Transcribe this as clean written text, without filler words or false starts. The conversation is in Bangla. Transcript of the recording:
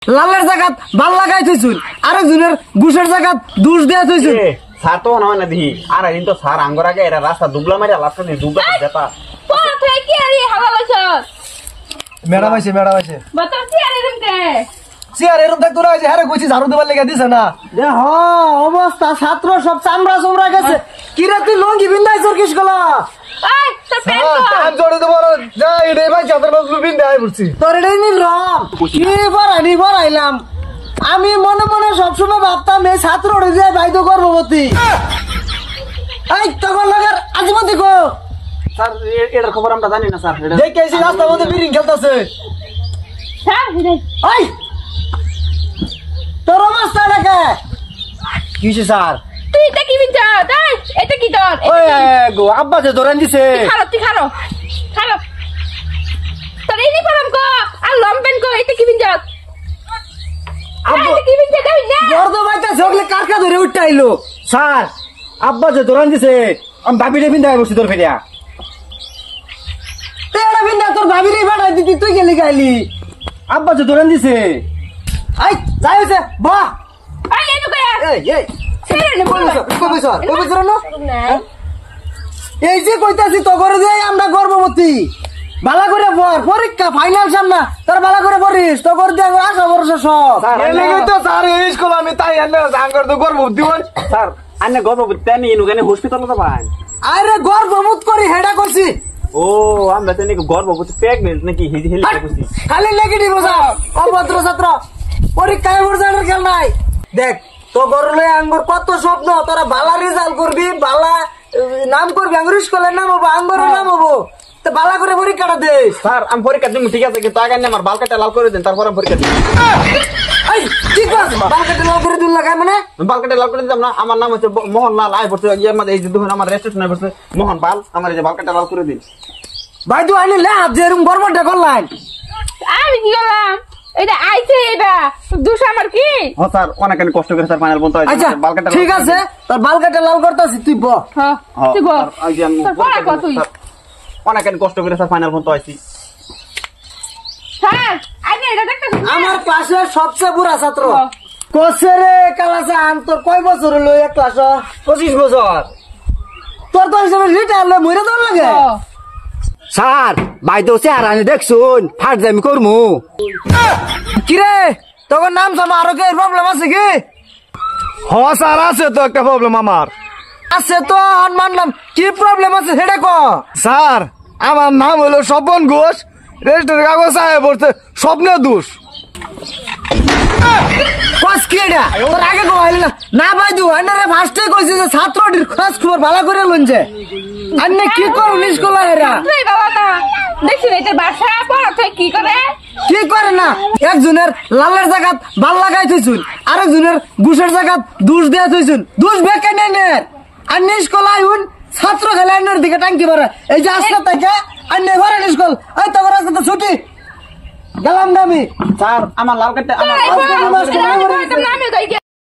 লালের জায়গাত ভাল লাগাই থইছুন আরেকজনের ঘুষের জায়গাত দুষ দেয়া থইছুন স্যার তো না দিহি আর একদিন তো স্যার আঙ্গর আগে এরা রাস্তা দুবলা মারিয়া লাস্ট দিয়ে দুবলা যেতা কি আরে হালা লাইছ ম্যাডাম আইছে বাতা কি আরে রুমকে চেয়ার এরকম থাকতো না হারে কইছি ঝাড়ু দেবার লেগে দিছে না অবস্থা ছাত্র সব চামড়া চমড়া গেছে কি রে তুই লঙ্গি বিন্দাই সরকিস গলা এই তোর পেট টাইম জড়ে দেব যা এডে ভাই চাদর বাজলু বিন্দাই পড়ছি তোর এডে নি রং কি বড়াইলাম আমি মনে মনে সবসময় ভাবতাম এই ছাত্র ওড়ে যায় ভাই তো গর্ভবতী এই তখন লাগার আজমতি কো স্যার এটার খবর আমরা জানি না স্যার দেখেছি রাস্তার মধ্যে বিরিং খেলতেছে স্যার রে ওই তোর অবস্থা নাকি কিছে স্যার তুই এটা কি বিনছ তাই এটা কি তোর ওই গো আব্বা যে ধরেন দিছে তুই খালো তোর এই পরম কো আর লম্বেন কো এটা কি বিনছ আব্বা কি বিনছ দেই না গর্দ বাইটা ঝগলে কারকা ধরে উঠাইলো স্যার আব্বা যে ধরেন দিছে আমি ভাবি রে বিন্দাই বসি তোর ফেরিয়া তেড়া বিন্দা তোর ভাবি রে বাড়াই দিতি তুই গেলি গাইলি আব্বা যে ধরেন দিছে আই যাই হইছে বাহ এই এনো কে এই ছেড়ে নে কইছর না এই যে কইতাছি তো করে দেই আমরা গর্ভবতী বালা করে পরীক্ষা ফাইনাল সামনা তোর বালা করে পড়িস তো করে দেই আশা ভরসা সব এলাকে তো স্যার এই স্কুল আমি তাই আনে আঙ্গর তো গর্ভবতী হই স্যার আনে গর্ভবতী আনি ইনুগানে হসপিটালে তো ভাই আরে গর্ভবতী করি হেডা করছি ও আমরা তো নাকি গর্ভবতী প্রেগন্যান্ট নাকি হেজি হেলি করছি খালি নেগেটিভ বসা অভদ্র ছাত্র পরীক্ষায় বর্ষার খেল নাই দেখ তো গরলে আঙ্গুর কত স্বপ্ন তোরা ভালো রেজাল্ট করবি ভালো নাম করবি আঙ্গুর স্কুলের নাম হবো আঙ্গুরের নাম হবো তো ভালো করে পরীক্ষাটা দে স্যার আমি পরীক্ষা দিব ঠিক আছে কিন্তু আগে আমার বাল কাটা লাল করে দেন তারপর আমি পরীক্ষা দিব এই ঠিক আছে বাল কাটা লাল করে দিন লাগাই মানে বাল কাটা লাল করে দিলাম না আমার নাম হচ্ছে মোহন লাল আই পড়ছে ইয়ার মধ্যে এই যে দুজন আমার রেজিস্ট্রেশন পড়ছে মোহন পাল আমার এই যে বাল কাটা লাল করে দিন ভাই তুই আইনি লে হাত যেরকম গরমটা করলাম আমি কি করলাম এটা আইছে এটা দোষ আমার কি হ্যাঁ স্যার অনেক কষ্ট করে স্যার ফাইনাল বলতে আচ্ছা বাল কাটা ঠিক আছে তোর বাল কাটা লাল করতেছিস তুই বল হ্যাঁ তুই বল তুই অনেক কষ্ট করে স্যার ফাইনাল বলতে আইছি স্যার আগে এটা দেখতে আমার ক্লাসের সবচেয়ে বুড়া ছাত্র কোসে রে ক্লাসে আন তোর কয় বছর হলো এক ক্লাস 25 বছর তোর তো হিসেবে রিটায়ার হলে মরে দাও লাগে স্যার ভাই তো চেহারা দেখছুন ফাট জামি করমু কিরে তোর নাম সামা আরো কি প্রবলেম আছে কি হ্যাঁ স্যার আছে তো একটা প্রবলেম আমার আছে তো মানলাম কি প্রবলেম আছে সেটা ক স্যার আমার নাম হলো স্বপন ঘোষ রেজিস্টার কাগজ সাহেব বলছে স্বপ্নে দোষ কস কি এটা তোর আগে কইলি না না ভাই দু আনারে ফার্স্টে কইছে যে ছাত্রটির খোঁজ খবর ভালো করে লঞ্জে আন্নে কি করুন স্কুলে এরা তুই বাবা না দেখছি এটা বাসা পড়া তুই কি করে না একজনের লালের জায়গাত ভাল লাগাই থইছুন আরেকজনের ঘুষের জায়গাত দুষ দেয়া থইছুন দুষ বেকে নেনের আন্নে স্কুলে আইউন ছাত্র খেলে আন্নের দিকে টাঙ্কি ভরে এই যে আসলে তাকে আন্নে ঘরে স্কুল এই তো রাস্তা তো ছুটি গেলাম না আমি স্যার আমার লাল কাটা আমার